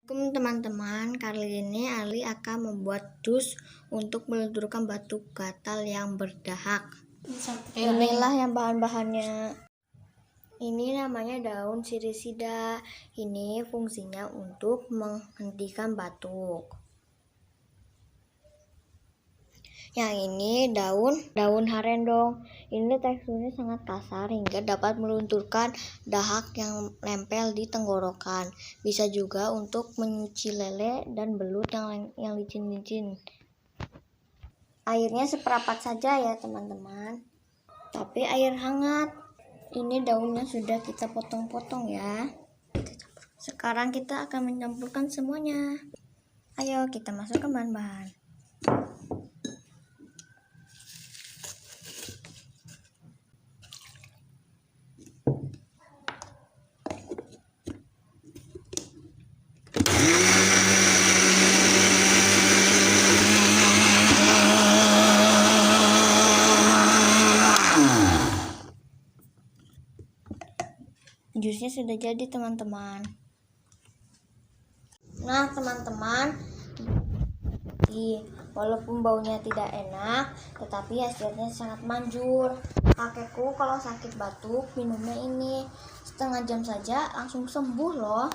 Teman-teman, kali ini Ali akan membuat jus untuk meledurkan batu gatal yang berdahak. Inilah yang bahan-bahannya. Ini namanya daun sirisida. Ini fungsinya untuk menghentikan batuk. Yang ini daun harendong. Ini teksturnya sangat kasar hingga dapat melunturkan dahak yang nempel di tenggorokan. Bisa juga untuk menyuci lele dan belut yang licin-licin. Airnya seperempat saja ya teman-teman. Tapi air hangat. Ini daunnya sudah kita potong-potong ya. Sekarang kita akan mencampurkan semuanya. Ayo kita masukkan bahan-bahan. Jusnya sudah jadi teman-teman. Nah teman-teman, walaupun baunya tidak enak, tetapi hasilnya sangat manjur. Kakekku kalau sakit batuk minumnya ini, setengah jam saja langsung sembuh loh.